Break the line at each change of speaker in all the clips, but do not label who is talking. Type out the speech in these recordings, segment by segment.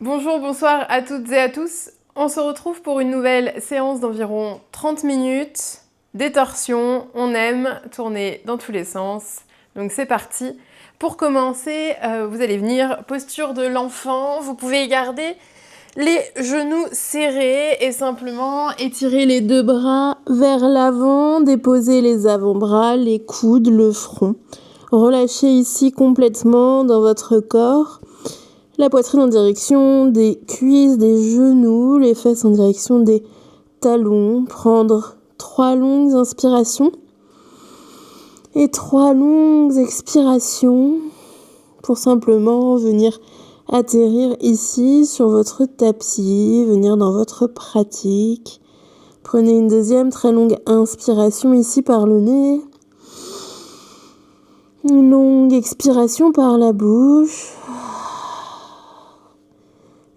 Bonjour, bonsoir à toutes et à tous. On se retrouve pour une nouvelle séance d'environ 30 minutes. Des torsions, on aime tourner dans tous les sens. Donc c'est parti. Pour commencer, vous allez venir posture de l'enfant. Vous pouvez garder les genoux serrés et simplement étirer les deux bras vers l'avant, déposer les avant-bras, les coudes, le front. Relâchez ici complètement dans votre corps. La poitrine en direction des cuisses, des genoux, les fesses en direction des talons. Prendre 3 longues inspirations et 3 longues expirations pour simplement venir atterrir ici sur votre tapis, venir dans votre pratique. Prenez une deuxième très longue inspiration ici par le nez. Une longue expiration par la bouche.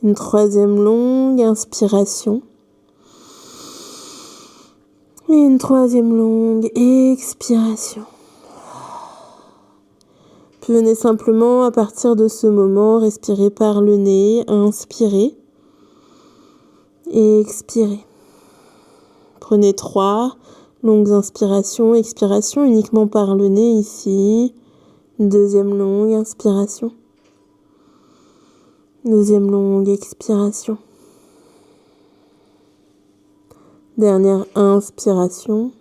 Une troisième longue inspiration. Et une troisième longue expiration. Puis venez simplement, à partir de ce moment, respirer par le nez, inspirer et expirer. Prenez 3 longues inspirations, expirations uniquement par le nez ici. Une deuxième longue inspiration. Deuxième longue expiration. Dernière inspiration.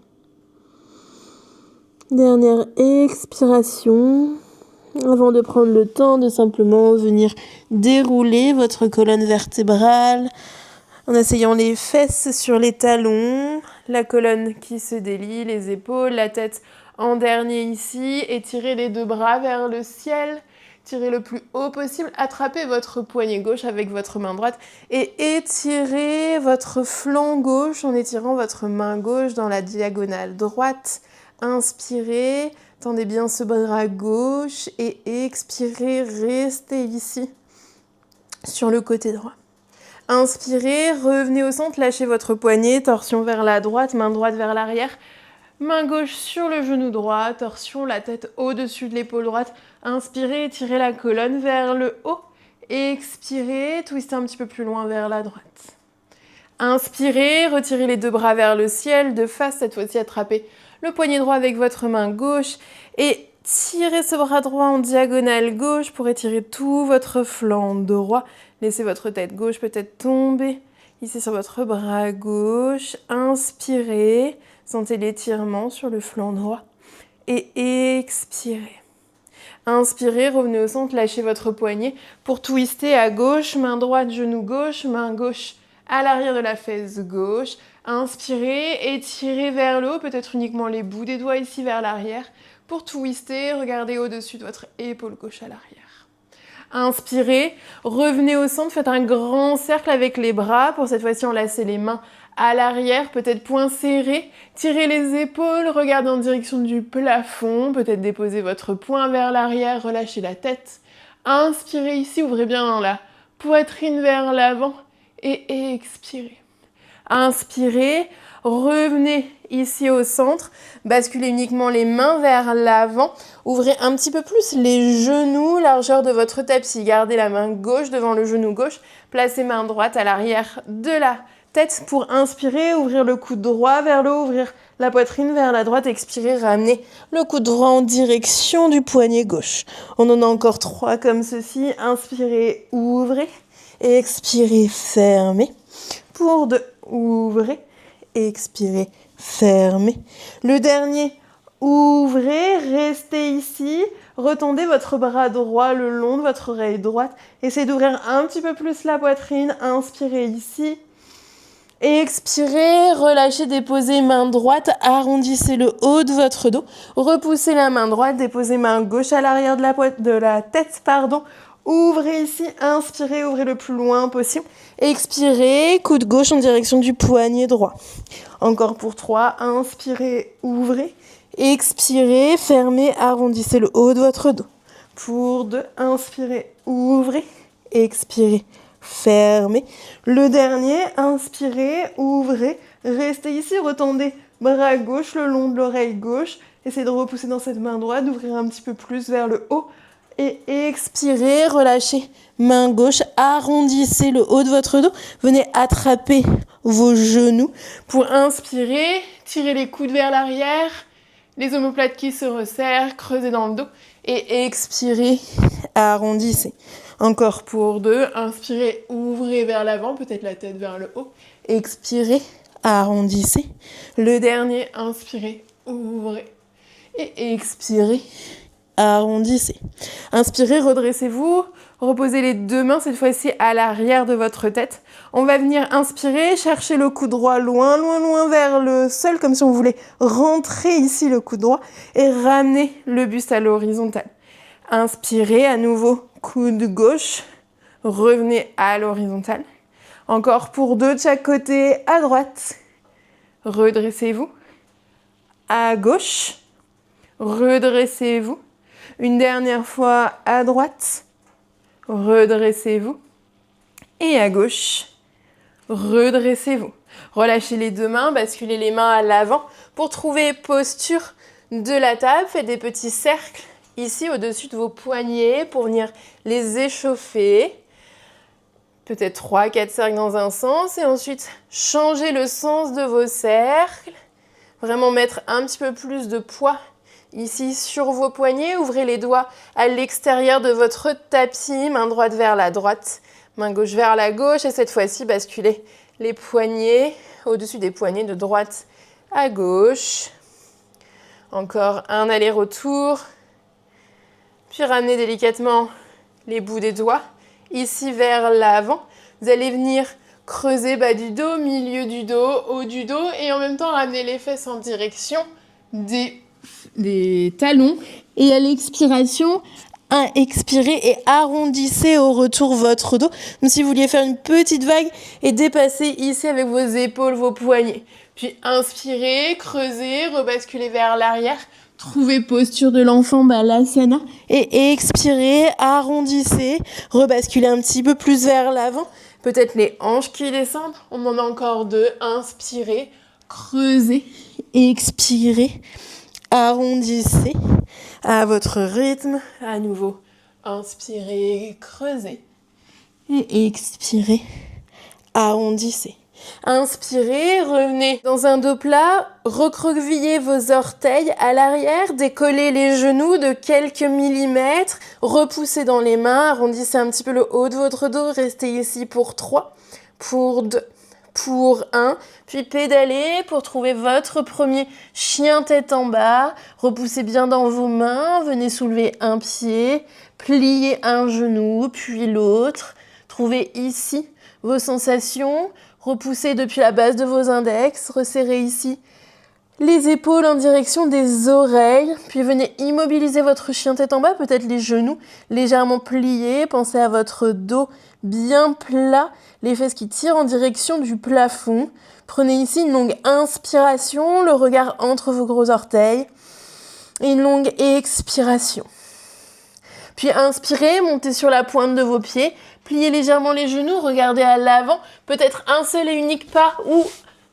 Dernière expiration. Avant de prendre le temps de simplement venir dérouler votre colonne vertébrale en asseyant les fesses sur les talons, la colonne qui se délie, les épaules, la tête en dernier ici, étirez les deux bras vers le ciel. Tirez le plus haut possible, attrapez votre poignet gauche avec votre main droite et étirez votre flanc gauche en étirant votre main gauche dans la diagonale droite. Inspirez, tendez bien ce bras gauche et expirez, restez ici sur le côté droit. Inspirez, revenez au centre, lâchez votre poignet, torsion vers la droite, main droite vers l'arrière. Main gauche sur le genou droit, torsion, la tête au-dessus de l'épaule droite. Inspirez, tirez la colonne vers le haut. Expirez, twistez un petit peu plus loin vers la droite. Inspirez, retirez les deux bras vers le ciel, de face, cette fois-ci attrapez le poignet droit avec votre main gauche et tirez ce bras droit en diagonale gauche pour étirer tout votre flanc droit. Laissez votre tête gauche peut-être tomber ici sur votre bras gauche. Inspirez. Sentez l'étirement sur le flanc droit et expirez. Inspirez, revenez au centre, lâchez votre poignet pour twister à gauche, main droite, genou gauche, main gauche à l'arrière de la fesse gauche. Inspirez, étirez vers le haut, peut-être uniquement les bouts des doigts ici vers l'arrière pour twister, regardez au-dessus de votre épaule gauche à l'arrière. Inspirez, revenez au centre, faites un grand cercle avec les bras. Pour cette fois-ci, enlacez les mains à l'arrière, peut-être poings serrés. Tirez les épaules, regardez en direction du plafond. Peut-être déposez votre poing vers l'arrière, relâchez la tête. Inspirez ici, ouvrez bien la poitrine vers l'avant et expirez. Inspirez, revenez ici au centre, basculez uniquement les mains vers l'avant, ouvrez un petit peu plus les genoux, largeur de votre tapis, gardez la main gauche devant le genou gauche, placez main droite à l'arrière de la tête pour inspirer, ouvrir le coude droit vers le haut, ouvrir la poitrine vers la droite, expirer, ramener le coude droit en direction du poignet gauche. On en a encore 3 comme ceci, inspirez, ouvrez, expirez, fermez. Pour 2, ouvrez, expirez, fermez. Le dernier, ouvrez, restez ici, retendez votre bras droit le long de votre oreille droite. Essayez d'ouvrir un petit peu plus la poitrine, inspirez ici. Expirez, relâchez, déposez main droite, arrondissez le haut de votre dos. Repoussez la main droite, déposez main gauche à l'arrière de la tête, Ouvrez ici, inspirez, ouvrez le plus loin possible. Expirez, coude gauche en direction du poignet droit. Encore pour 3, inspirez, ouvrez. Expirez, fermez, arrondissez le haut de votre dos. Pour 2, inspirez, ouvrez. Expirez, fermez. Le dernier, inspirez, ouvrez. Restez ici, retendez bras gauche le long de l'oreille gauche. Essayez de repousser dans cette main droite, d'ouvrir un petit peu plus vers le haut. Et expirez, relâchez. Main gauche, arrondissez le haut de votre dos. Venez attraper vos genoux. Pour inspirer, tirez les coudes vers l'arrière. Les omoplates qui se resserrent, creusez dans le dos. Et expirez, arrondissez. Encore pour 2. Inspirez, ouvrez vers l'avant, peut-être la tête vers le haut. Expirez, arrondissez. Le dernier, inspirez, ouvrez. Et expirez, arrondissez. Inspirez, redressez-vous. Reposez les 2 mains, cette fois-ci à l'arrière de votre tête. On va venir inspirer, chercher le coude droit loin, loin, loin vers le sol, comme si on voulait rentrer ici le coude droit et ramener le buste à l'horizontale. Inspirez, à nouveau, coude gauche. Revenez à l'horizontale. Encore pour 2 de chaque côté, à droite. Redressez-vous. À gauche. Redressez-vous. Une dernière fois à droite. Redressez-vous. Et à gauche. Redressez-vous. Relâchez les 2 mains, basculez les mains à l'avant pour trouver posture de la table. Faites des petits cercles ici au-dessus de vos poignets pour venir les échauffer. Peut-être 3-4 cercles dans un sens et ensuite changez le sens de vos cercles. Vraiment mettre un petit peu plus de poids ici sur vos poignets. Ouvrez les doigts à l'extérieur de votre tapis, main droite vers la droite, main gauche vers la gauche et cette fois-ci basculez les poignets au-dessus des poignets de droite à gauche. Encore un aller-retour. Puis ramenez délicatement les bouts des doigts ici vers l'avant. Vous allez venir creuser bas du dos, milieu du dos, haut du dos et en même temps ramener les fesses en direction des talons. Et à l'expiration, expirez et arrondissez au retour votre dos. Comme si vous vouliez faire une petite vague et dépasser ici avec vos épaules, vos poignets. Puis inspirez, creusez, rebasculez vers l'arrière. Trouvez posture de l'enfant Balasana et expirez, arrondissez, rebasculez un petit peu plus vers l'avant. Peut-être les hanches qui descendent. On en a encore 2. Inspirez, creusez, expirez, arrondissez à votre rythme. À nouveau, inspirez, creusez et expirez, arrondissez. Inspirez, revenez dans un dos plat, recroquevillez vos orteils à l'arrière, décollez les genoux de quelques millimètres, repoussez dans les mains, arrondissez un petit peu le haut de votre dos, restez ici pour 3, pour 2, pour 1, puis pédalez pour trouver votre premier chien tête en bas, repoussez bien dans vos mains, venez soulever un pied, pliez un genou, puis l'autre, trouvez ici vos sensations. Repoussez depuis la base de vos index, resserrez ici les épaules en direction des oreilles, puis venez immobiliser votre chien tête en bas, peut-être les genoux légèrement pliés, pensez à votre dos bien plat, les fesses qui tirent en direction du plafond. Prenez ici une longue inspiration, le regard entre vos gros orteils, et une longue expiration. Puis inspirez, montez sur la pointe de vos pieds, pliez légèrement les genoux, regardez à l'avant, peut-être un seul et unique pas ou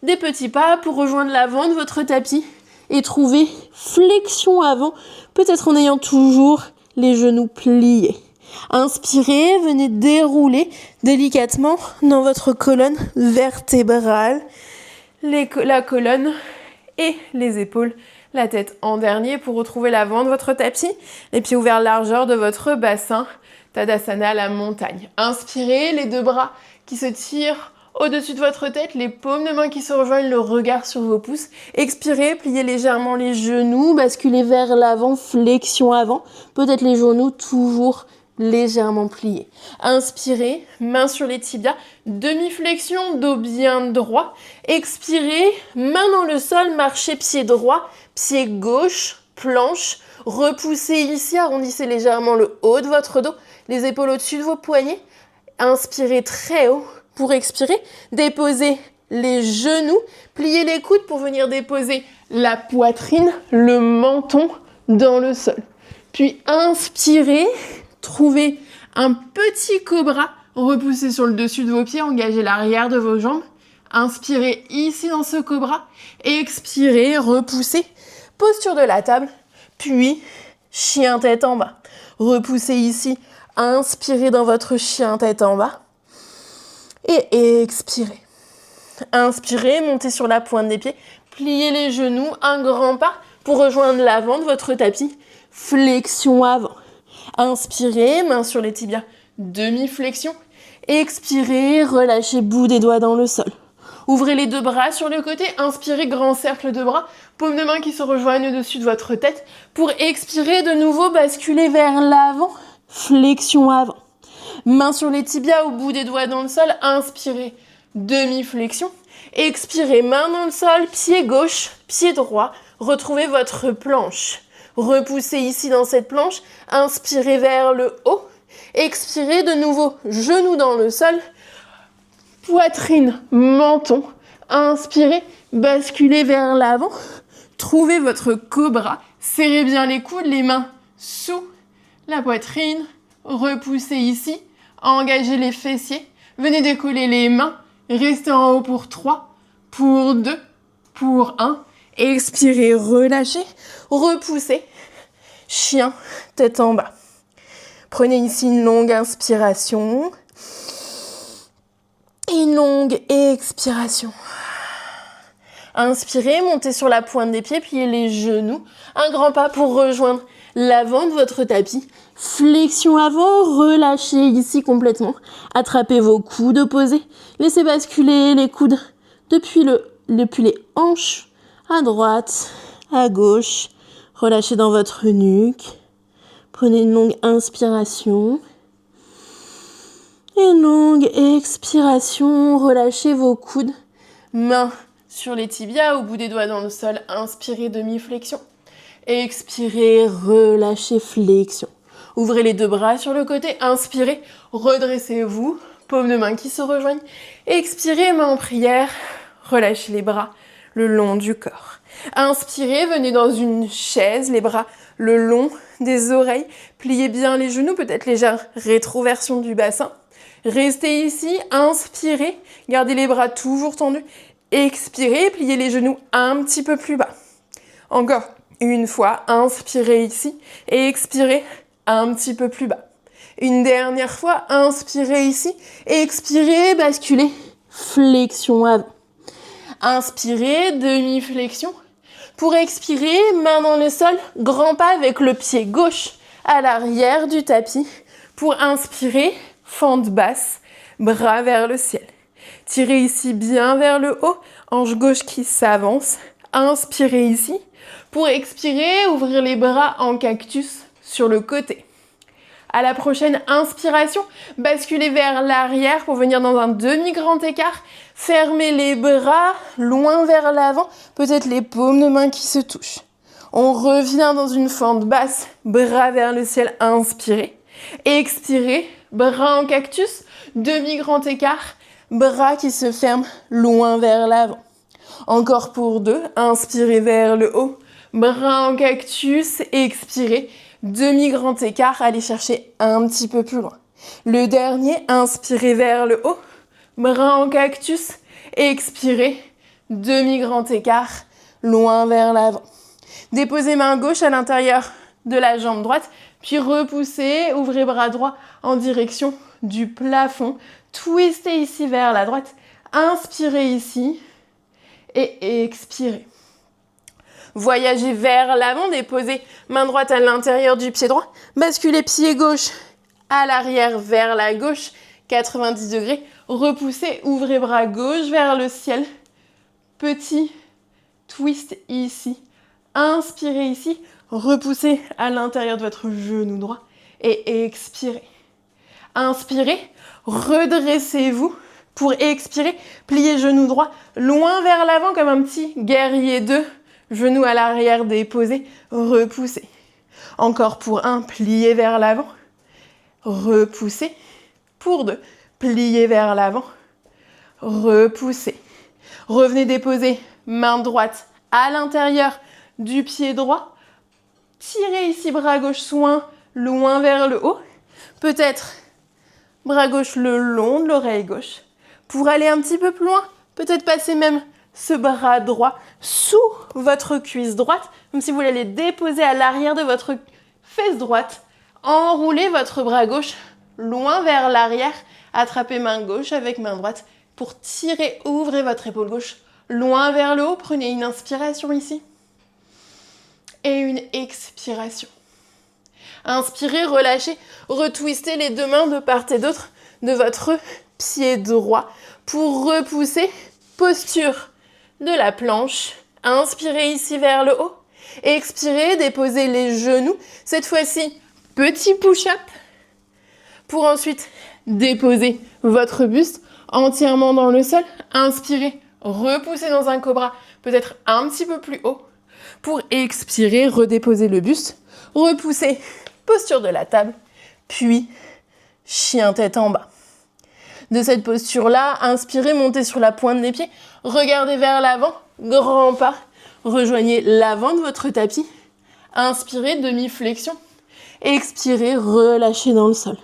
des petits pas pour rejoindre l'avant de votre tapis et trouver flexion avant, peut-être en ayant toujours les genoux pliés. Inspirez, venez dérouler délicatement dans votre colonne vertébrale, la colonne et les épaules. La tête en dernier pour retrouver l'avant de votre tapis, les pieds ouverts largeur de votre bassin, Tadasana, la montagne. Inspirez, les 2 bras qui se tirent au-dessus de votre tête, les paumes de main qui se rejoignent, le regard sur vos pouces. Expirez, pliez légèrement les genoux, basculez vers l'avant, flexion avant, peut-être les genoux toujours légèrement pliés. Inspirez, main sur les tibias, demi-flexion, dos bien droit. Expirez, main dans le sol, marchez pied droit, pied gauche, planche. Repoussez ici, arrondissez légèrement le haut de votre dos, les épaules au-dessus de vos poignets. Inspirez très haut. Pour expirer, déposez les genoux, pliez les coudes pour venir déposer la poitrine, le menton dans le sol. Puis inspirez, trouvez un petit cobra, repoussez sur le dessus de vos pieds, engagez l'arrière de vos jambes. Inspirez ici dans ce cobra, expirez, repoussez, posture de la table, puis chien tête en bas. Repoussez ici. Inspirez dans votre chien tête en bas. Et expirez. Inspirez, montez sur la pointe des pieds. Pliez les genoux, un grand pas pour rejoindre l'avant de votre tapis. Flexion avant. Inspirez, main sur les tibias, demi-flexion. Expirez, relâchez bout des doigts dans le sol. Ouvrez les deux bras sur le côté, inspirez, grand cercle de bras, paumes de main qui se rejoignent au-dessus de votre tête. Pour expirer, de nouveau, basculer vers l'avant, flexion avant. Main sur les tibias, au bout des doigts dans le sol, inspirez, demi-flexion. Expirez, main dans le sol, pied gauche, pied droit, retrouvez votre planche. Repoussez ici dans cette planche, inspirez vers le haut. Expirez de nouveau, genoux dans le sol, poitrine, menton. Inspirez, basculez vers l'avant. Trouvez votre cobra. Serrez bien les coudes, les mains sous la poitrine. Repoussez ici. Engagez les fessiers. Venez décoller les mains. Restez en haut pour 3, pour 2, pour 1. Expirez, relâchez. Repoussez. Chien, tête en bas. Prenez ici une longue inspiration. Et une longue expiration. Inspirez, montez sur la pointe des pieds, pliez les genoux. Un grand pas pour rejoindre l'avant de votre tapis. Flexion avant, relâchez ici complètement. Attrapez vos coudes opposés. Laissez basculer les coudes depuis les hanches, à droite, à gauche. Relâchez dans votre nuque. Prenez une longue inspiration. Et une longue expiration, relâchez vos coudes, mains sur les tibias, au bout des doigts dans le sol, inspirez, demi-flexion. Expirez, relâchez, flexion. Ouvrez les deux bras sur le côté, inspirez, redressez-vous, paumes de main qui se rejoignent. Expirez, main en prière, relâchez les bras le long du corps. Inspirez, venez dans une chaise, les bras le long des oreilles, pliez bien les genoux, peut-être légère rétroversion du bassin. Restez ici, inspirez, gardez les bras toujours tendus, expirez, pliez les genoux un petit peu plus bas. Encore une fois, inspirez ici et expirez un petit peu plus bas. Une dernière fois, inspirez ici, expirez, basculez, flexion avant. Inspirez, demi-flexion. Pour expirer, main dans le sol, grand pas avec le pied gauche à l'arrière du tapis. Pour inspirer, fente basse, bras vers le ciel. Tirez ici bien vers le haut, hanche gauche qui s'avance. Inspirez ici. Pour expirer, ouvrir les bras en cactus sur le côté. À la prochaine inspiration, basculez vers l'arrière pour venir dans un demi-grand écart. Fermez les bras loin vers l'avant, peut-être les paumes de main qui se touchent. On revient dans une fente basse, bras vers le ciel, inspirez. Expirez, bras en cactus, demi-grand écart, bras qui se ferment loin vers l'avant. Encore pour 2, inspirez vers le haut, bras en cactus, expirez, demi-grand écart, allez chercher un petit peu plus loin. Le dernier, inspirez vers le haut, bras en cactus, expirez, demi-grand écart, loin vers l'avant. Déposez main gauche à l'intérieur de la jambe droite, puis repoussez, ouvrez bras droit en direction du plafond. Twistez ici vers la droite, inspirez ici et expirez. Voyagez vers l'avant, déposez main droite à l'intérieur du pied droit, basculez pied gauche à l'arrière vers la gauche, 90 degrés, repoussez, ouvrez bras gauche vers le ciel, petit twist ici, inspirez ici, repoussez à l'intérieur de votre genou droit et expirez. Inspirez, redressez-vous pour expirer, pliez genou droit loin vers l'avant comme un petit guerrier 2, genou à l'arrière déposé, repoussez. Encore pour 1, pliez vers l'avant, repoussez. Pour 2, pliez vers l'avant, repoussez. Revenez déposer main droite à l'intérieur du pied droit. Tirez ici bras gauche loin vers le haut. Peut-être bras gauche le long de l'oreille gauche. Pour aller un petit peu plus loin, peut-être passer même ce bras droit sous votre cuisse droite, comme si vous l'allez déposer à l'arrière de votre fesse droite. Enroulez votre bras gauche loin vers l'arrière. Attrapez main gauche avec main droite pour tirer, ouvrez votre épaule gauche loin vers le haut. Prenez une inspiration ici et une expiration. Inspirez, relâchez, retwistez les deux mains de part et d'autre de votre pied droit pour repousser. Posture de la planche. Inspirez ici vers le haut. Expirez, déposez les genoux. Cette fois-ci, petit push-up pour ensuite déposer votre buste entièrement dans le sol. Inspirez, repoussez dans un cobra, peut-être un petit peu plus haut. Pour expirer, redéposer le buste, repoussez, posture de la table, puis chien tête en bas. De cette posture-là, inspirez, montez sur la pointe des pieds, regardez vers l'avant, grand pas, rejoignez l'avant de votre tapis, inspirez, demi-flexion, expirez, relâchez dans le sol.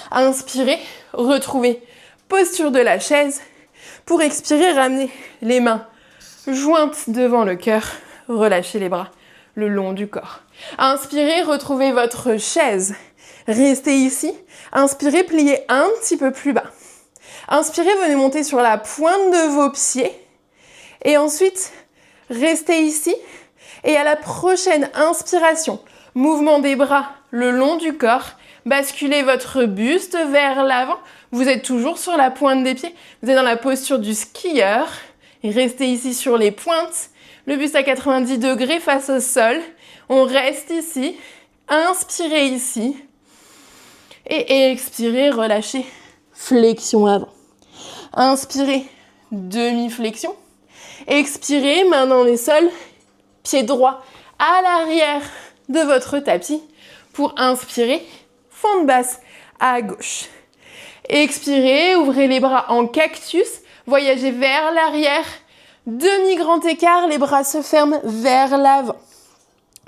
Inspirez, retrouvez posture de la chaise. Pour expirer, ramenez les mains jointes devant le cœur, relâchez les bras le long du corps. Inspirez, retrouvez votre chaise. Restez ici. Inspirez, pliez un petit peu plus bas. Inspirez, venez monter sur la pointe de vos pieds. Et ensuite, restez ici. Et à la prochaine inspiration, mouvement des bras le long du corps. Basculez votre buste vers l'avant. Vous êtes toujours sur la pointe des pieds. Vous êtes dans la posture du skieur. Et restez ici sur les pointes. Le buste à 90 degrés face au sol. On reste ici. Inspirez ici. Et expirez, relâchez. Flexion avant. Inspirez, demi-flexion. Expirez, main dans les sols. Pied droit à l'arrière de votre tapis. Pour inspirer, fente basse à gauche. Expirez, ouvrez les bras en cactus. Voyagez vers l'arrière. Demi-grand écart, les bras se ferment vers l'avant.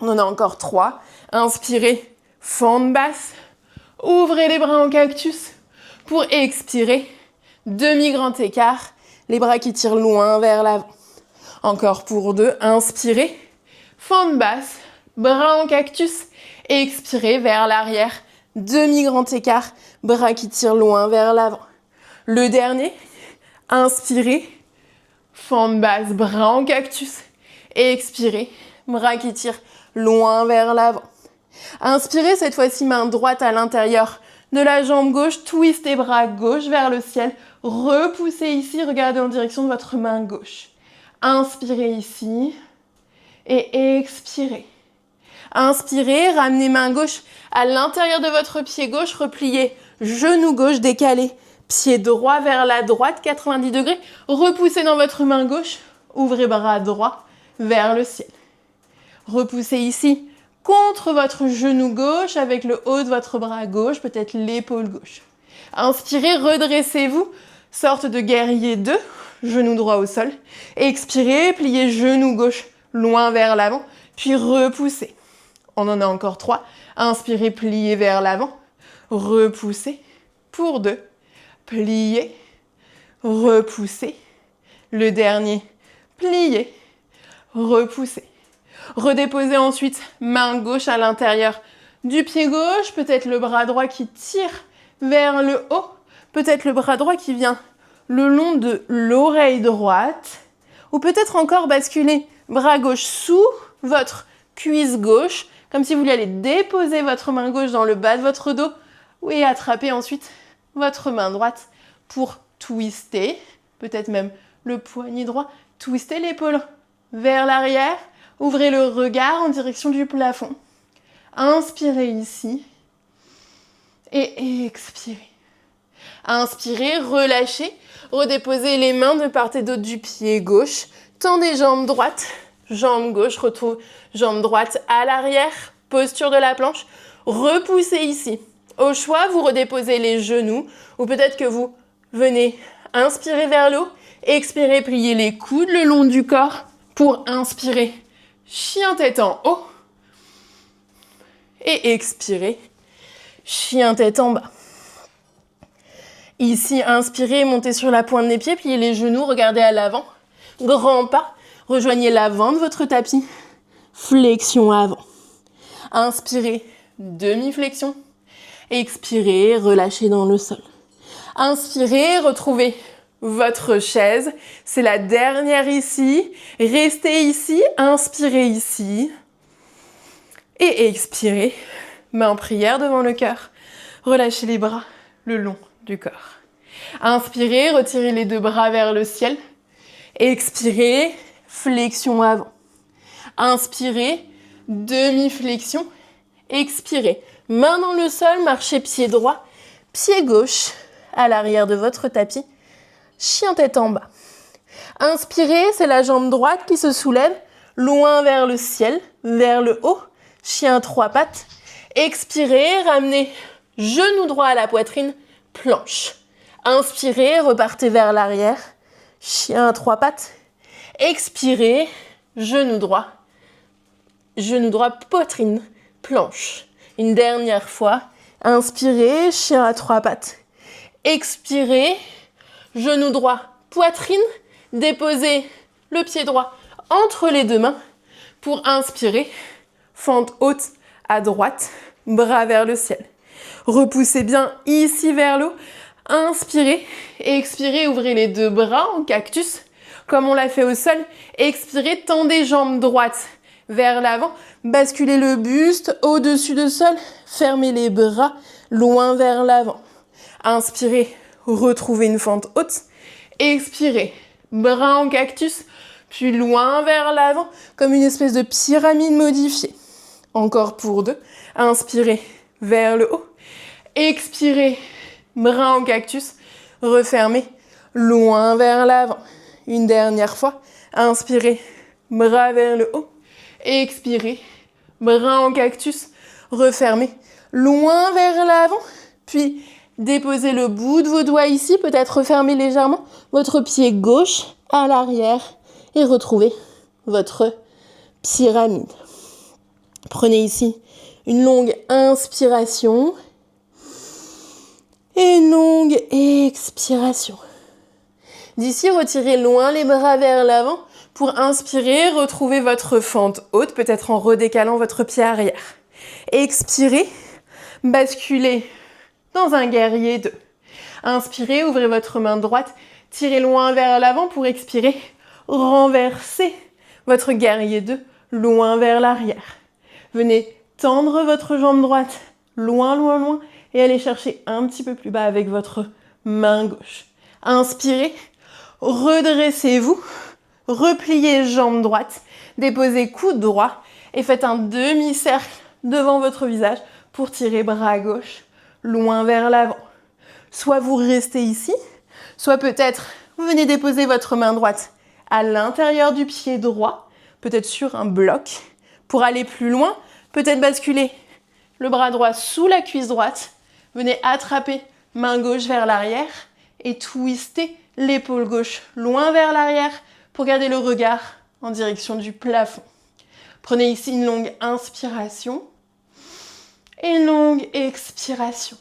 On en a encore 3. Inspirez, fente basse. Ouvrez les bras en cactus. Pour expirer, demi-grand écart, les bras qui tirent loin vers l'avant. Encore pour 2. Inspirez, fente basse, bras en cactus. Expirez vers l'arrière. Demi-grand écart, bras qui tirent loin vers l'avant. Le dernier, inspirez, fente basse, bras en cactus. Expirez, bras qui tirent loin vers l'avant. Inspirez, cette fois-ci, main droite à l'intérieur de la jambe gauche. Twistez bras gauche vers le ciel. Repoussez ici, regardez en direction de votre main gauche. Inspirez ici et expirez. Inspirez, ramenez main gauche à l'intérieur de votre pied gauche, repliez genou gauche décalé, pied droit vers la droite, 90 degrés. Repoussez dans votre main gauche, ouvrez bras droit vers le ciel. Repoussez ici contre votre genou gauche avec le haut de votre bras gauche, peut-être l'épaule gauche. Inspirez, redressez-vous, sorte de guerrier 2, genou droit au sol. Expirez, pliez genou gauche loin vers l'avant, puis repoussez. On en a encore 3. Inspirez, pliez vers l'avant, repoussez. Pour 2, pliez, repoussez. Le dernier, pliez, repoussez. Redéposez ensuite main gauche à l'intérieur du pied gauche, peut-être le bras droit qui tire vers le haut, peut-être le bras droit qui vient le long de l'oreille droite, ou peut-être encore basculer bras gauche sous votre cuisse gauche, comme si vous vouliez aller déposer votre main gauche dans le bas de votre dos, et attraper ensuite votre main droite pour twister, peut-être même le poignet droit, twister l'épaule vers l'arrière, ouvrez le regard en direction du plafond. Inspirez ici et expirez. Inspirez, relâchez, redéposez les mains de part et d'autre du pied gauche, tendez jambe droite, jambe gauche, retrouve jambe droite à l'arrière, posture de la planche, repoussez ici. Au choix, vous redéposez les genoux ou peut-être que vous venez inspirer vers le haut, expirez, pliez les coudes le long du corps pour inspirer, chien tête en haut et expirez, chien tête en bas. Ici, inspirez, montez sur la pointe des pieds, pliez les genoux, regardez à l'avant, grand pas, rejoignez l'avant de votre tapis, flexion avant. Inspirez, demi-flexion. Expirez, relâchez dans le sol. Inspirez, retrouvez votre chaise. C'est la dernière ici. Restez ici, inspirez ici. Et expirez, main en prière devant le cœur. Relâchez les bras le long du corps. Inspirez, retirez les deux bras vers le ciel. Expirez, flexion avant. Inspirez, demi-flexion. Expirez, main dans le sol, marchez pied droit, pied gauche à l'arrière de votre tapis. Chien tête en bas. Inspirez, c'est la jambe droite qui se soulève, loin vers le ciel, vers le haut. Chien 3 pattes. Expirez, ramenez genou droit à la poitrine, planche. Inspirez, repartez vers l'arrière. Chien 3 pattes. Expirez, genou droit, poitrine, planche. Une dernière fois. Inspirez, chien à 3 pattes. Expirez, genou droit, poitrine. Déposez le pied droit entre les deux mains pour inspirer. Fente haute à droite, bras vers le ciel. Repoussez bien ici vers le haut. Inspirez, expirez, ouvrez les deux bras en cactus, comme on l'a fait au sol. Expirez, tendez jambes droites vers l'avant. Basculez le buste au-dessus du sol. Fermez les bras loin vers l'avant. Inspirez, retrouvez une fente haute. Expirez, bras en cactus, puis loin vers l'avant, comme une espèce de pyramide modifiée. Encore pour 2. Inspirez vers le haut. Expirez, bras en cactus. Refermez, loin vers l'avant. Une dernière fois. Inspirez, bras vers le haut. Expirez, bras en cactus. Refermez, loin vers l'avant. Puis, déposez le bout de vos doigts ici. Peut-être refermez légèrement votre pied gauche à l'arrière. Et retrouvez votre pyramide. Prenez ici une longue inspiration et une longue expiration. D'ici, retirez loin les bras vers l'avant pour inspirer, retrouver votre fente haute, peut-être en redécalant votre pied arrière. Expirez, basculez dans un guerrier 2. Inspirez, ouvrez votre main droite, tirez loin vers l'avant pour expirer, renversez votre guerrier 2 loin vers l'arrière. Venez tendre votre jambe droite loin, loin, loin et allez chercher un petit peu plus bas avec votre main gauche. Inspirez, redressez-vous, repliez jambe droite, déposez coude droit et faites un demi-cercle devant votre visage pour tirer bras gauche loin vers l'avant. Soit vous restez ici, soit peut-être vous venez déposer votre main droite à l'intérieur du pied droit, peut-être sur un bloc. Pour aller plus loin, peut-être basculer le bras droit sous la cuisse droite. Venez attraper main gauche vers l'arrière et twister l'épaule gauche loin vers l'arrière pour garder le regard en direction du plafond. Prenez ici une longue inspiration et une longue expiration.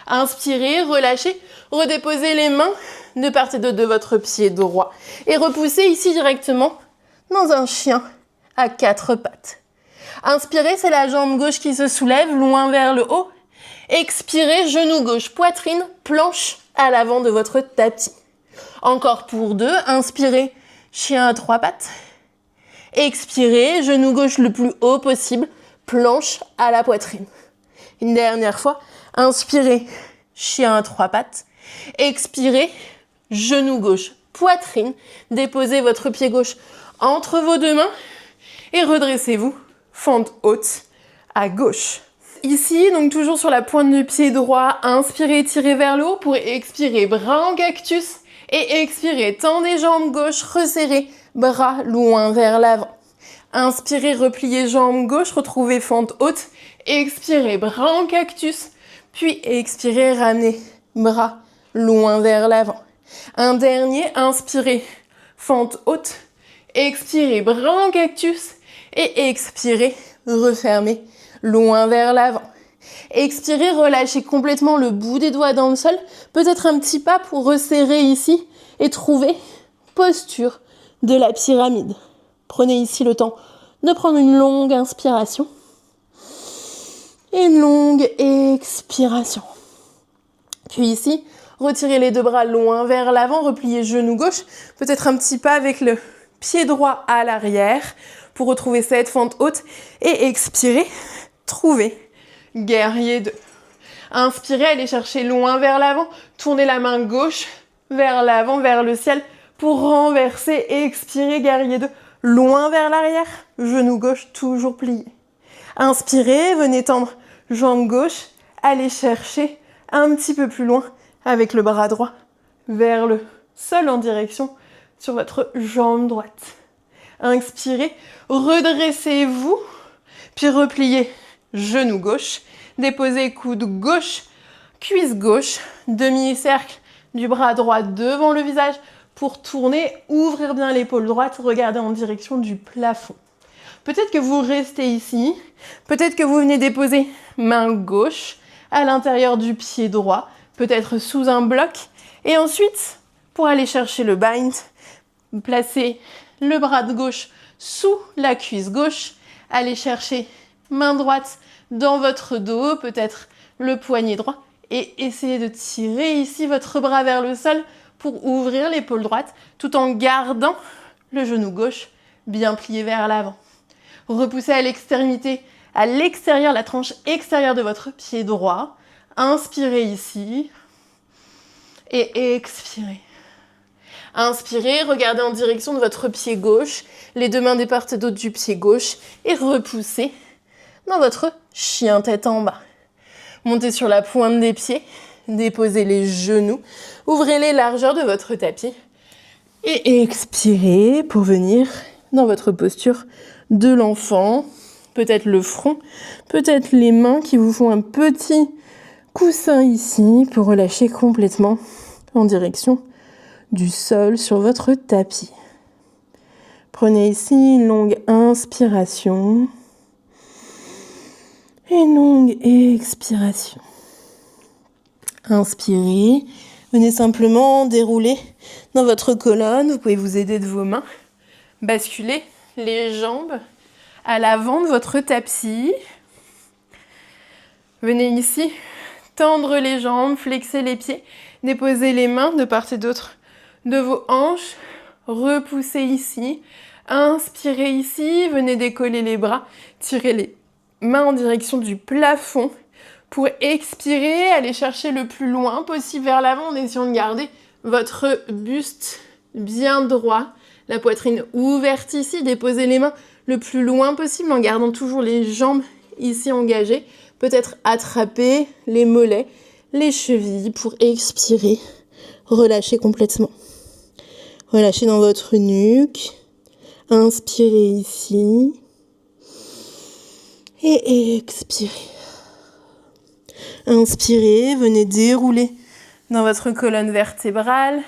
Inspirez, relâchez, redéposez les mains de part et d'autre de votre pied droit et repoussez ici directement dans un chien à 4 pattes. Inspirez, c'est la jambe gauche qui se soulève loin vers le haut. Expirez, genou gauche, poitrine, planche à l'avant de votre tapis. Encore pour 2, inspirez, chien à 3 pattes. Expirez, genou gauche le plus haut possible, planche à la poitrine. Une dernière fois, inspirez, chien à 3 pattes. Expirez, genou gauche, poitrine. Déposez votre pied gauche entre vos deux mains et redressez-vous, fente haute à gauche. Ici, donc toujours sur la pointe du pied droit, inspirez, tirez vers le haut pour expirer, bras en cactus et expirez, tendez jambes gauche, resserrez, bras loin vers l'avant. Inspirez, repliez jambes gauche, retrouvez fente haute, expirez, bras en cactus, puis expirez, ramenez, bras loin vers l'avant. Un dernier, inspirez, fente haute, expirez, bras en cactus et expirez, refermez, loin vers l'avant. Expirez, relâchez complètement le bout des doigts dans le sol, peut-être un petit pas pour resserrer ici et trouver posture de la pyramide. Prenez ici le temps de prendre une longue inspiration Et longue expiration. Puis ici, retirez les deux bras loin vers l'avant, repliez genou gauche, peut-être un petit pas avec le pied droit à l'arrière pour retrouver cette fente haute et expirez, trouvez guerrier 2. Inspirez, allez chercher loin vers l'avant, tournez la main gauche vers l'avant, vers le ciel pour renverser, expirez, guerrier 2, loin vers l'arrière, genou gauche toujours plié. Inspirez, venez tendre jambe gauche, allez chercher un petit peu plus loin avec le bras droit vers le sol en direction sur votre jambe droite. Inspirez, redressez-vous, puis repliez genou gauche, déposez coude gauche, cuisse gauche, demi-cercle du bras droit devant le visage pour tourner, ouvrir bien l'épaule droite, regarder en direction du plafond. Peut-être que vous restez ici, peut-être que vous venez déposer main gauche à l'intérieur du pied droit, peut-être sous un bloc, et ensuite, pour aller chercher le bind, placez le bras de gauche sous la cuisse gauche, allez chercher main droite dans votre dos, peut-être le poignet droit, et essayez de tirer ici votre bras vers le sol pour ouvrir l'épaule droite, tout en gardant le genou gauche bien plié vers l'avant. Repoussez à l'extrémité, à l'extérieur, la tranche extérieure de votre pied droit. Inspirez ici et expirez. Inspirez, regardez en direction de votre pied gauche, les deux mains des part et d'autre du pied gauche et repoussez dans votre chien tête en bas. Montez sur la pointe des pieds, déposez les genoux, ouvrez les largeurs de votre tapis et expirez pour venir dans votre posture de l'enfant, peut-être le front, peut-être les mains qui vous font un petit coussin ici pour relâcher complètement en direction du sol sur votre tapis. Prenez ici une longue inspiration et une longue expiration. Inspirez, venez simplement dérouler dans votre colonne, vous pouvez vous aider de vos mains, basculer les jambes à l'avant de votre tapis. Venez ici, tendre les jambes, flexer les pieds, déposer les mains de part et d'autre de vos hanches, repoussez ici, inspirez ici, venez décoller les bras, tirez les mains en direction du plafond pour expirer, aller chercher le plus loin possible vers l'avant en essayant de garder votre buste bien droit, la poitrine ouverte ici, déposez les mains le plus loin possible en gardant toujours les jambes ici engagées, peut-être attraper les mollets, les chevilles pour expirer, relâcher complètement. Relâchez dans votre nuque, inspirez ici et expirez. Inspirez, venez dérouler dans votre colonne vertébrale.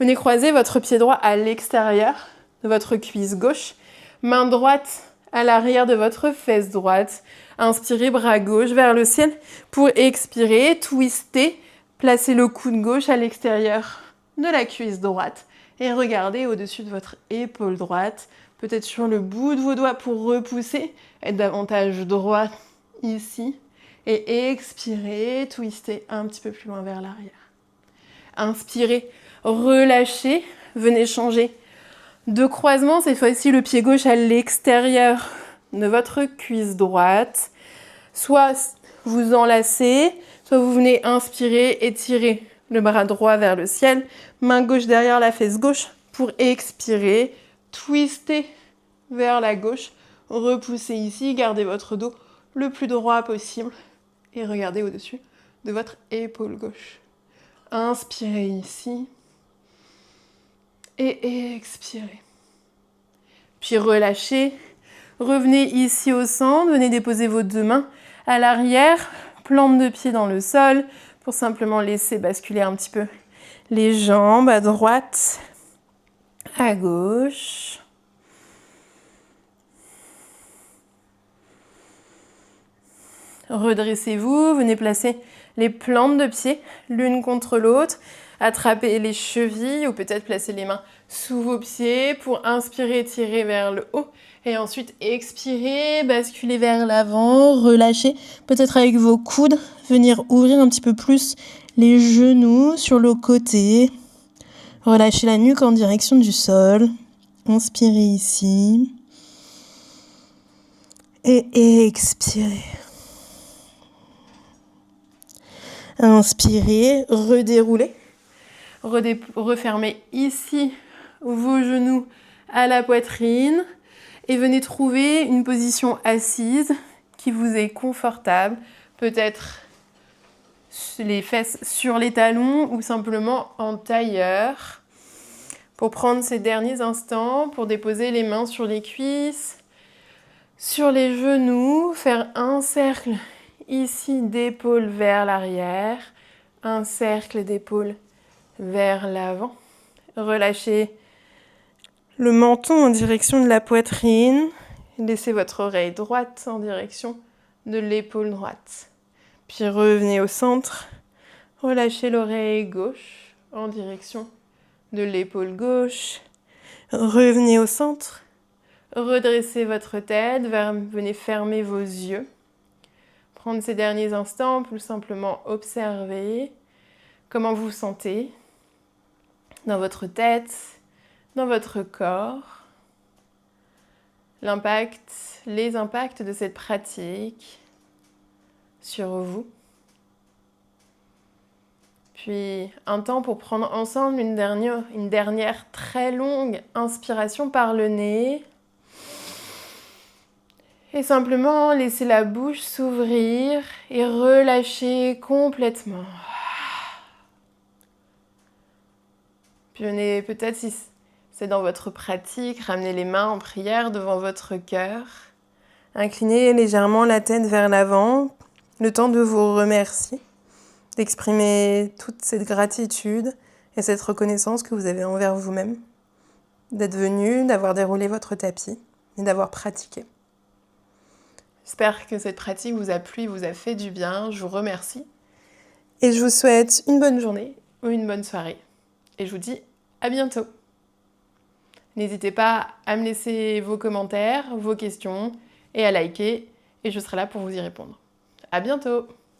Venez croiser votre pied droit à l'extérieur de votre cuisse gauche. Main droite à l'arrière de votre fesse droite. Inspirez, bras gauche vers le ciel. Pour expirer, twistez. Placez le coude gauche à l'extérieur de la cuisse droite. Et regardez au-dessus de votre épaule droite. Peut-être sur le bout de vos doigts pour repousser. Être davantage droit ici. Et expirez, twistez un petit peu plus loin vers l'arrière. Inspirez, relâchez, venez changer de croisement. Cette fois-ci, le pied gauche à l'extérieur de votre cuisse droite. Soit vous enlacez, soit vous venez inspirer, étirer le bras droit vers le ciel. Main gauche derrière la fesse gauche pour expirer. Twistez vers la gauche. Repoussez ici, gardez votre dos le plus droit possible. Et regardez au-dessus de votre épaule gauche. Inspirez ici. Et expirez. Puis relâchez. Revenez ici au centre. Venez déposer vos deux mains à l'arrière. Plante de pied dans le sol pour simplement laisser basculer un petit peu les jambes à droite, à gauche. Redressez-vous, venez placer les plantes de pied l'une contre l'autre. attraper les chevilles ou peut-être placer les mains sous vos pieds pour inspirer, tirer vers le haut. Et ensuite, expirer, basculer vers l'avant, relâcher, peut-être avec vos coudes, venir ouvrir un petit peu plus les genoux sur le côté. Relâchez la nuque en direction du sol. Inspirez ici. Et expirez. Inspirez, redéroulez. Refermez ici vos genoux à la poitrine. Et venez trouver une position assise qui vous est confortable. Peut-être les fesses sur les talons ou simplement en tailleur. Pour prendre ces derniers instants, pour déposer les mains sur les cuisses, sur les genoux, faire un cercle ici d'épaules vers l'arrière, un cercle d'épaules vers l'avant. Relâchez le menton en direction de la poitrine. Laissez votre oreille droite en direction de l'épaule droite. Puis revenez au centre. Relâchez l'oreille gauche en direction de l'épaule gauche. Revenez au centre. Redressez votre tête. Venez fermer vos yeux. Prendre ces derniers instants pour simplement observer comment vous vous sentez dans votre tête, dans votre corps. Les impacts de cette pratique sur vous. Puis un temps pour prendre ensemble une dernière très longue inspiration par le nez. Et simplement laisser la bouche s'ouvrir et relâcher complètement. Puis venez peut-être, si c'est dans votre pratique, ramener les mains en prière devant votre cœur. Inclinez légèrement la tête vers l'avant, le temps de vous remercier, d'exprimer toute cette gratitude et cette reconnaissance que vous avez envers vous-même, d'être venu, d'avoir déroulé votre tapis et d'avoir pratiqué. J'espère que cette pratique vous a plu, vous a fait du bien. Je vous remercie. Et je vous souhaite une bonne journée ou une bonne soirée. Et je vous dis à bientôt. N'hésitez pas à me laisser vos commentaires, vos questions et à liker. Et je serai là pour vous y répondre. À bientôt.